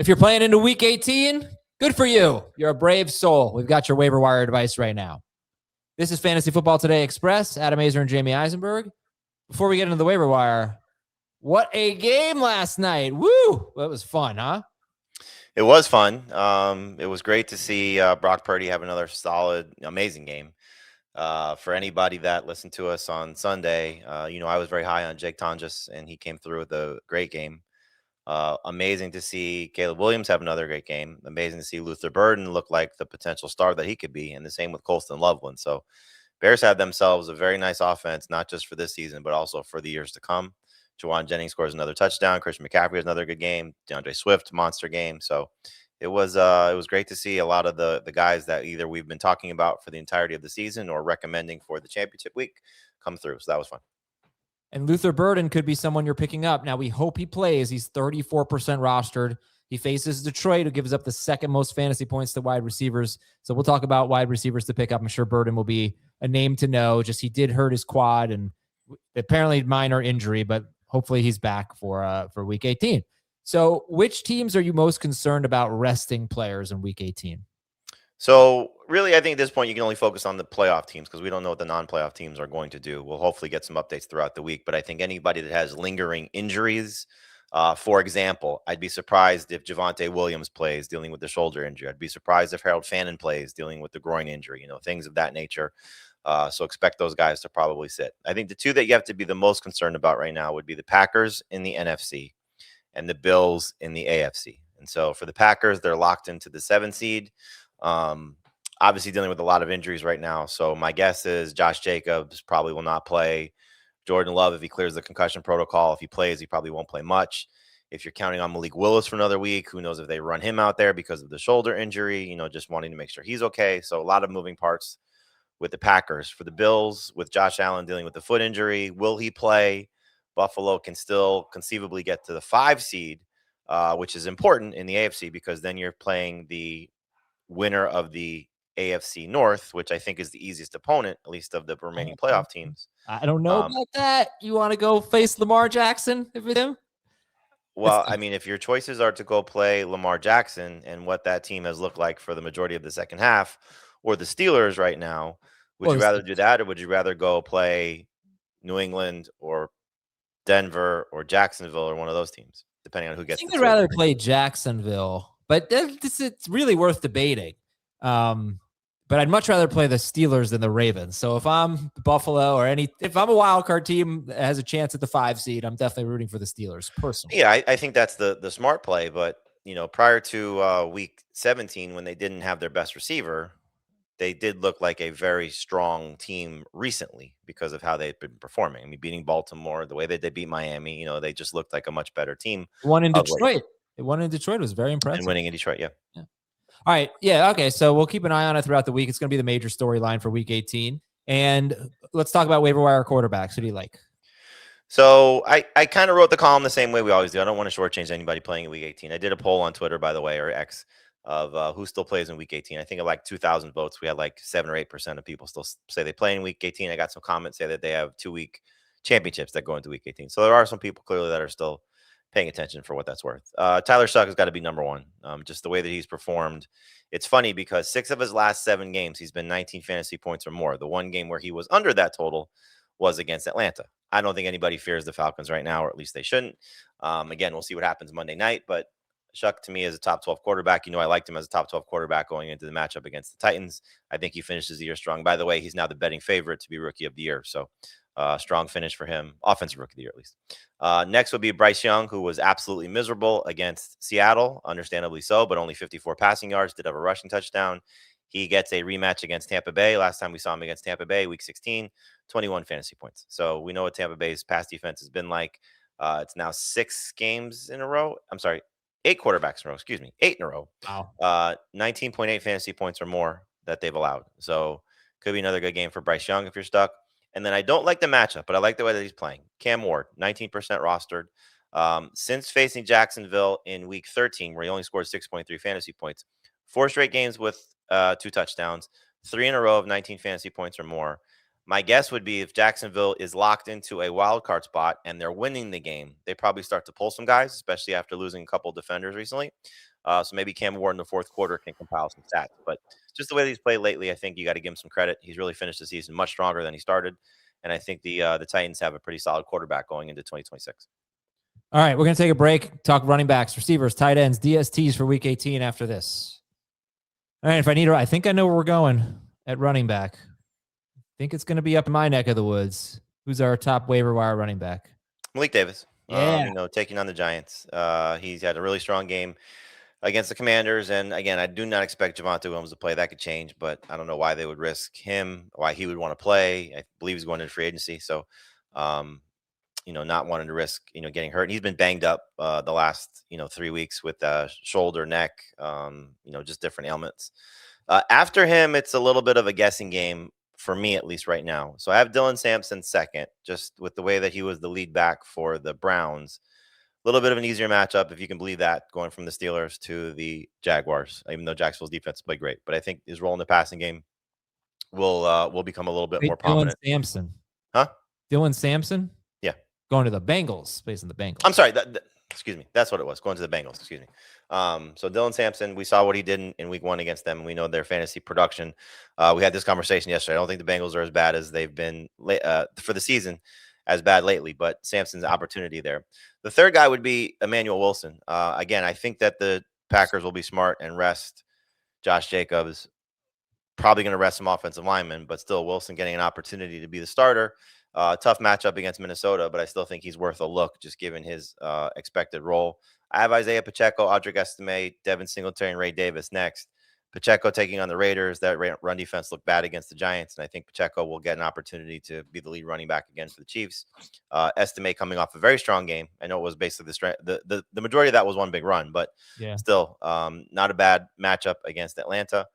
If you're playing into week 18, good for you. You're a brave soul. We've got your waiver wire advice right now. This is Fantasy Football Today Express. Adam Aizer and Jamey Eisenberg. Before we get into the waiver wire, what a game last night. Woo! That was fun, huh? It was fun. It was great to see Brock Purdy have another solid, amazing game. For anybody that listened to us on Sunday, I was very high on Jake Tonjes, and he came through with a great game. Amazing to see Caleb Williams have another great game. Amazing to see Luther Burden look like the potential star that he could be, and the same with Colston Loveland. So Bears had themselves a very nice offense, not just for this season, but also for the years to come. Juwan Jennings scores another touchdown. Christian McCaffrey has another good game. DeAndre Swift, monster game. So it was great to see a lot of the guys that either we've been talking about for the entirety of the season or recommending for the championship week come through. So that was fun. And Luther Burden could be someone you're picking up. Now, we hope he plays. He's 34% rostered. He faces Detroit, who gives up the second most fantasy points to wide receivers. So we'll talk about wide receivers to pick up. I'm sure Burden will be a name to know. Just he did hurt his quad and apparently minor injury, but hopefully he's back for week 18. So which teams are you most concerned about resting players in week 18? So really, I think at this point, you can only focus on the playoff teams because we don't know what the non-playoff teams are going to do. We'll hopefully get some updates throughout the week. But I think anybody that has lingering injuries, for example, I'd be surprised if Javonte Williams plays dealing with the shoulder injury. I'd be surprised if Harold Fannin plays dealing with the groin injury, things of that nature. So expect those guys to probably sit. I think the two that you have to be the most concerned about right now would be the Packers in the NFC and the Bills in the AFC. And so for the Packers, they're locked into the 7 seed. Obviously dealing with a lot of injuries right now. So my guess is Josh Jacobs probably will not play. Jordan Love, if he clears the concussion protocol, if he plays, he probably won't play much. If you're counting on Malik Willis for another week, who knows if they run him out there because of the shoulder injury, just wanting to make sure he's okay. So a lot of moving parts with the Packers. For the Bills, with Josh Allen dealing with the foot injury, will he play? Buffalo can still conceivably get to the 5 seed, which is important in the AFC because then you're playing the winner of the AFC North, which I think is the easiest opponent, at least of the remaining playoff teams. I don't know about that. You want to go face Lamar Jackson with him? Well, I mean, if your choices are to go play Lamar Jackson and what that team has looked like for the majority of the second half, or the Steelers right now, would you rather do that, or would you rather go play New England or Denver or Jacksonville or one of those teams, depending on who gets? I think I'd rather play Jacksonville, but it's really worth debating. But I'd much rather play the Steelers than the Ravens. So if I'm Buffalo if I'm a wild card team that has a chance at the 5 seed, I'm definitely rooting for the Steelers personally. Yeah, I think that's the smart play. But prior to week 17, when they didn't have their best receiver, they did look like a very strong team recently because of how they've been performing. I mean, beating Baltimore, the way that they beat Miami, they just looked like a much better team. One in Detroit. The one in Detroit was very impressive. And winning in Detroit, yeah. All right. Yeah. Okay. So we'll keep an eye on it throughout the week. It's going to be the major storyline for week 18. And let's talk about waiver wire quarterbacks. Who do you like? So I kind of wrote the column the same way we always do. I don't want to shortchange anybody playing in week 18. I did a poll on Twitter, by the way, or X, of who still plays in week 18. I think at like 2,000 votes, we had like 7 or 8% of people still say they play in week 18. I got some comments say that they have 2-week championships that go into week 18. So there are some people clearly that are still paying attention for what that's worth. Tyler Shuck has got to be number one. Just the way that he's performed. It's funny because 6 of his last 7 games, he's been 19 fantasy points or more. The one game where he was under that total was against Atlanta. I don't think anybody fears the Falcons right now, or at least they shouldn't. Again, we'll see what happens Monday night, but Shuck to me is a top 12 quarterback. I liked him as a top 12 quarterback going into the matchup against the Titans. I think he finishes the year strong. By the way, he's now the betting favorite to be rookie of the year. So strong finish for him. Offensive rookie of the year, at least. Next would be Bryce Young, who was absolutely miserable against Seattle, understandably so, but only 54 passing yards, did have a rushing touchdown. He gets a rematch against Tampa Bay. Last time we saw him against Tampa Bay, week 16, 21 fantasy points. So we know what Tampa Bay's pass defense has been like. It's now 6 games in a row. I'm sorry, 8 quarterbacks in a row. Excuse me, 8 in a row. Wow. 19.8 fantasy points or more that they've allowed. So could be another good game for Bryce Young if you're stuck. And then I don't like the matchup, but I like the way that he's playing. Cam Ward, 19% rostered. Since facing Jacksonville in week 13, where he only scored 6.3 fantasy points, 4 straight games with 2 touchdowns, 3 in a row of 19 fantasy points or more. My guess would be if Jacksonville is locked into a wild card spot and they're winning the game, they probably start to pull some guys, especially after losing a couple of defenders recently. So maybe Cam Ward in the fourth quarter can compile some stats. But just the way that he's played lately, I think you got to give him some credit. He's really finished the season much stronger than he started. And I think the Titans have a pretty solid quarterback going into 2026. All right, we're going to take a break, talk running backs, receivers, tight ends, DSTs for week 18 after this. All right, I think I know where we're going at running back. I think it's going to be up in my neck of the woods. Who's our top waiver wire running back? Malik Davis. Yeah. Taking on the Giants. He's had a really strong game against the Commanders. And again, I do not expect Javonte Williams to play. That could change, but I don't know why they would risk him, why he would want to play. I believe he's going into free agency. So, not wanting to risk, getting hurt. And he's been banged up the last, 3 weeks with shoulder, neck, just different ailments. After him, it's a little bit of a guessing game for me, at least right now. So I have Dylan Sampson second, just with the way that he was the lead back for the Browns. A little bit of an easier matchup, if you can believe that, going from the Steelers to the Jaguars, even though Jacksonville's defense played great. But I think his role in the passing game will become a little bit more prominent. Dylan Sampson. Huh? Dylan Sampson? Yeah. Going to the Bengals, facing the Bengals. I'm sorry. Excuse me. That's what it was. Going to the Bengals. Excuse me. So Dylan Sampson, we saw what he did in week 1 against them. And we know their fantasy production. We had this conversation yesterday. I don't think the Bengals are as bad as they've been for the season, as bad lately, but Sampson's opportunity there. The third guy would be Emmanuel Wilson. Again, I think that the Packers will be smart and rest Josh Jacobs. Probably going to rest some offensive linemen, but still Wilson getting an opportunity to be the starter. Tough matchup against Minnesota, but I still think he's worth a look just given his expected role. I have Isaiah Pacheco, Audric Estime, Devin Singletary, and Ray Davis next. Pacheco taking on the Raiders. That run defense looked bad against the Giants, and I think Pacheco will get an opportunity to be the lead running back again for the Chiefs. Estime coming off a very strong game. I know it was basically the majority of that was one big run, but still not a bad matchup against Atlanta.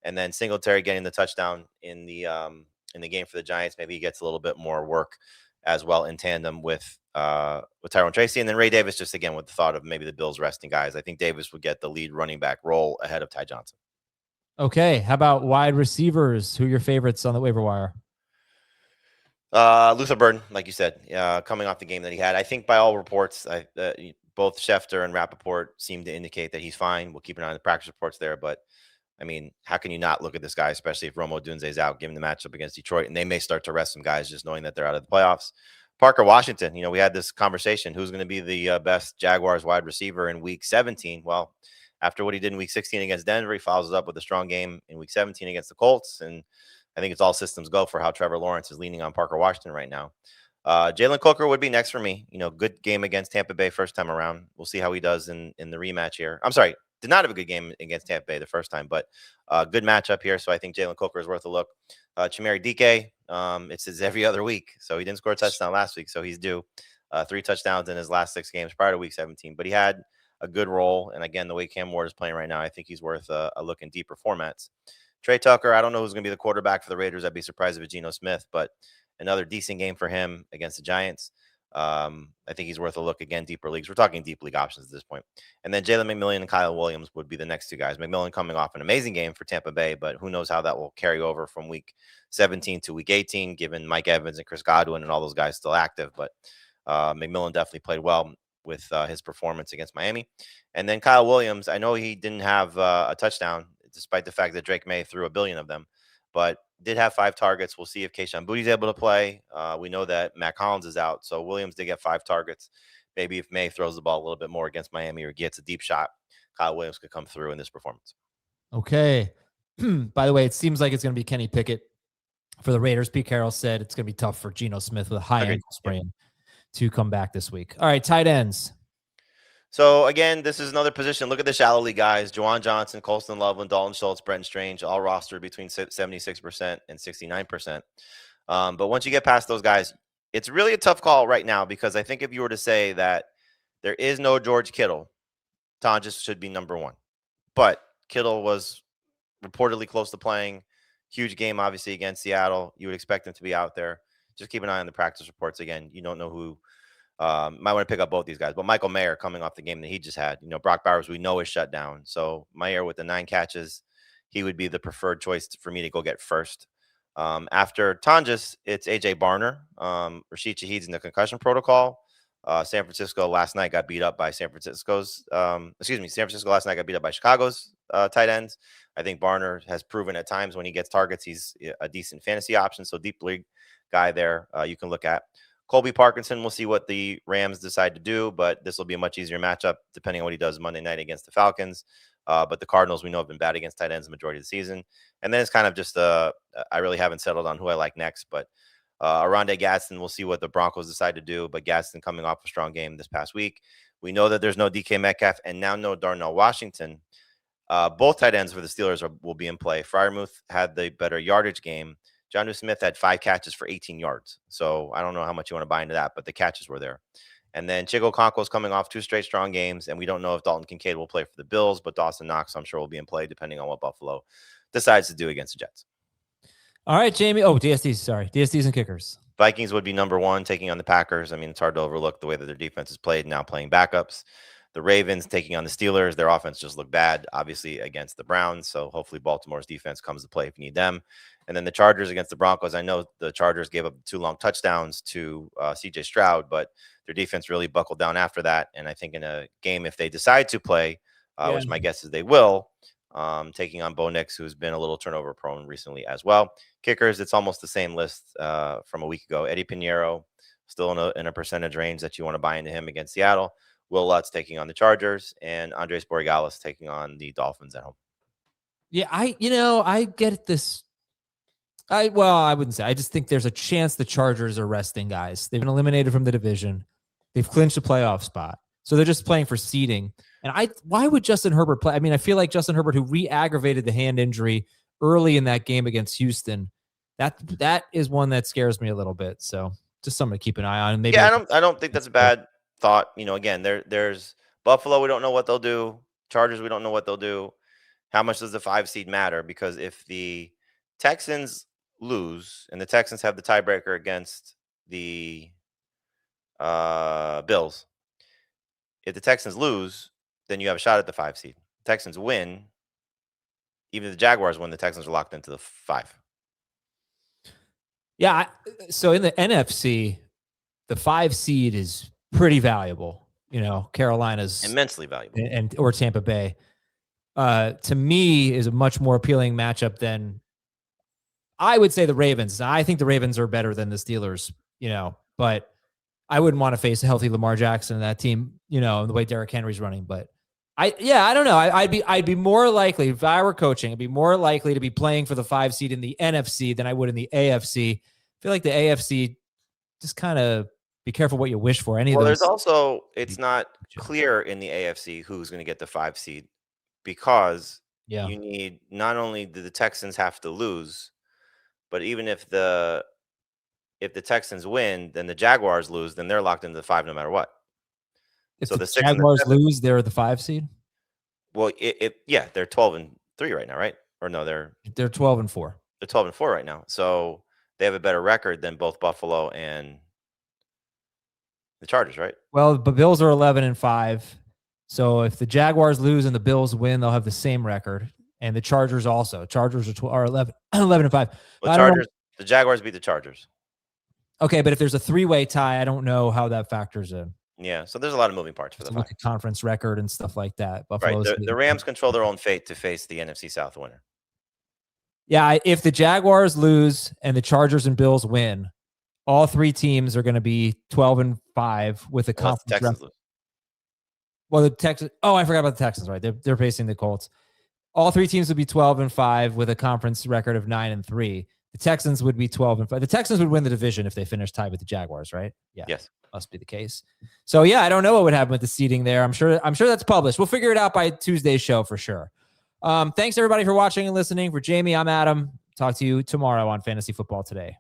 And then Singletary getting the touchdown in the game for the Giants. Maybe he gets a little bit more work as well in tandem with Tyrone Tracy. And then Ray Davis, just again with the thought of maybe the Bills resting guys. I think Davis would get the lead running back role ahead of Ty Johnson. Okay. How about wide receivers? Who are your favorites on the waiver wire? Luther Burden, like you said, coming off the game that he had. I think by all reports, both Schefter and Rappaport seem to indicate that he's fine. We'll keep an eye on the practice reports there, but I mean, how can you not look at this guy, especially if Rome Odunze's out, given the matchup against Detroit, and they may start to rest some guys just knowing that they're out of the playoffs. Parker Washington, we had this conversation. Who's going to be the best Jaguars wide receiver in week 17? Well, after what he did in week 16 against Denver, he follows up with a strong game in week 17 against the Colts. And I think it's all systems go for how Trevor Lawrence is leaning on Parker Washington right now. Jalen Coker would be next for me. Good game against Tampa Bay first time around. We'll see how he does in the rematch here. I'm sorry. Did not have a good game against Tampa Bay the first time, but good matchup here. So I think Jalen Coker is worth a look. Chimere Dike, it's his every other week. So he didn't score a touchdown last week, so he's due 3 touchdowns in his last 6 games prior to week 17. But he had a good role. And again, the way Cam Ward is playing right now, I think he's worth a look in deeper formats. Trey Tucker, I don't know who's going to be the quarterback for the Raiders. I'd be surprised if it's Geno Smith, but another decent game for him against the Giants. I think he's worth a look again, deeper leagues. We're talking deep league options at this point. And then Jalen McMillan and Kyle Williams would be the next 2 guys. McMillan coming off an amazing game for Tampa Bay, but who knows how that will carry over from week 17 to week 18, given Mike Evans and Chris Godwin and all those guys still active. But McMillan definitely played well with his performance against Miami. And then Kyle Williams, I know he didn't have a touchdown, despite the fact that Drake May threw 1 billion of them, but did have 5 targets. We'll see if Kayshon Boutte's able to play. We know that Matt Collins is out, so Williams did get 5 targets. Maybe if May throws the ball a little bit more against Miami or gets a deep shot, Kyle Williams could come through in this performance. Okay. By the way, it seems like it's going to be Kenny Pickett for the Raiders. Pete Carroll said it's going to be tough for Geno Smith with a high ankle sprain to come back this week. All right, tight ends. So, again, this is another position. Look at the shallow league guys. Juwan Johnson, Colston Loveland, Dalton Schultz, Brenton Strange, all rostered between 76% and 69%. But once you get past those guys, it's really a tough call right now because I think if you were to say that there is no George Kittle, Tonjes should be number 1. But Kittle was reportedly close to playing. Huge game, obviously, against Seattle. You would expect him to be out there. Just keep an eye on the practice reports. Again, you don't know who. Might want to pick up both these guys, but Michael Mayer coming off the game that he just had, Brock Bowers, we know is shut down. So Mayer with the 9 catches, he would be the preferred choice for me to go get first. After Tonjes, it's AJ Barner. Rashid Shaheed's in the concussion protocol. San Francisco last night got beat up by San Francisco last night got beat up by Chicago's tight ends. I think Barner has proven at times when he gets targets, he's a decent fantasy option. So deep league guy there you can look at. Colby Parkinson, we'll see what the Rams decide to do, but this will be a much easier matchup depending on what he does Monday night against the Falcons. But the Cardinals, we know, have been bad against tight ends the majority of the season. And then it's kind of just I really haven't settled on who I like next, but Aronde Gadsden, we'll see what the Broncos decide to do. But Gadsden coming off a strong game this past week. We know that there's no DK Metcalf and now no Darnell Washington. Both tight ends for the Steelers will be in play. Freiermuth had the better yardage game. Jonnu Smith had 5 catches for 18 yards. So I don't know how much you want to buy into that, but the catches were there. And then Chigo Okonkwo's coming off 2 straight strong games, and we don't know if Dalton Kincaid will play for the Bills, but Dawson Knox, I'm sure, will be in play depending on what Buffalo decides to do against the Jets. All right, Jamie. Oh, DSTs. Sorry. DSTs and kickers. Vikings would be number 1 taking on the Packers. I mean, it's hard to overlook the way that their defense is played, now playing backups. The Ravens taking on the Steelers. Their offense just looked bad, obviously, against the Browns. So hopefully Baltimore's defense comes to play if you need them. And then the Chargers against the Broncos. I know the Chargers gave up 2 long touchdowns to C.J. Stroud, but their defense really buckled down after that. And I think in a game, if they decide to play, which my guess is they will, taking on Bo Nix, who's been a little turnover prone recently as well. Kickers, it's almost the same list from a week ago. Eddie Pinheiro, still in a percentage range that you want to buy into him against Seattle. Will Lutz taking on the Chargers, and Andres Borregales taking on the Dolphins at home. Yeah, I get this. I wouldn't say. I just think there's a chance the Chargers are resting guys. They've been eliminated from the division. They've clinched a playoff spot. So they're just playing for seeding. And why would Justin Herbert play? I mean, I feel like Justin Herbert, who re-aggravated the hand injury early in that game against Houston, that is one that scares me a little bit. So just something to keep an eye on. Maybe I don't think that's a bad thought. Again, there's Buffalo, we don't know what they'll do. Chargers, we don't know what they'll do. How much does the 5 seed matter? Because if the Texans lose and the Texans have the tiebreaker against the Bills, if the Texans lose, then you have a shot at the 5 seed. Texans win, even if the Jaguars win, the Texans are locked into the 5. Yeah, so in the NFC, the 5 seed is pretty valuable. Carolina's immensely valuable, or Tampa Bay. To me, is a much more appealing matchup than I would say the Ravens. I think the Ravens are better than the Steelers. But I wouldn't want to face a healthy Lamar Jackson in that team. The way Derrick Henry's running. But I don't know. I'd be more likely, if I were coaching, I'd be more likely to be playing for the 5 seed in the NFC than I would in the AFC. I feel like the AFC, just kind of be careful what you wish for. There's also, it's not clear in the AFC who's going to get the 5 seed, because you need, not only do the Texans have to lose, but even if the Texans win, then the Jaguars lose, then they're locked into the 5 no matter what. If the Jaguars lose, they're the 5 seed? Well, they're 12-3 right now, right? Or no, they're 12-4. They're 12-4 right now. So they have a better record than both Buffalo and the Chargers, right? Well, the Bills are 11-5. So if the Jaguars lose and the Bills win, they'll have the same record. And the Chargers also. Chargers are 11-5. Well, the Jaguars beat the Chargers. Okay, but if there's a 3-way tie, I don't know how that factors in. Yeah, so there's a lot of moving parts for the look at conference record and stuff like that. Buffalo's right. The Rams control their own fate to face the NFC South winner. Yeah, if the Jaguars lose and the Chargers and Bills win, all 3 teams are going to be 12-5 with a conference record. Well, the Texans. Oh, I forgot about the Texans. Right, they're facing the Colts. All 3 teams would be 12-5 with a conference record of 9-3. The Texans would be 12-5. The Texans would win the division if they finish tied with the Jaguars, right? Yeah. Yes. Must be the case. So yeah, I don't know what would happen with the seeding there. I'm sure that's published. We'll figure it out by Tuesday's show for sure. Thanks everybody for watching and listening. For Jamie, I'm Adam. Talk to you tomorrow on Fantasy Football Today.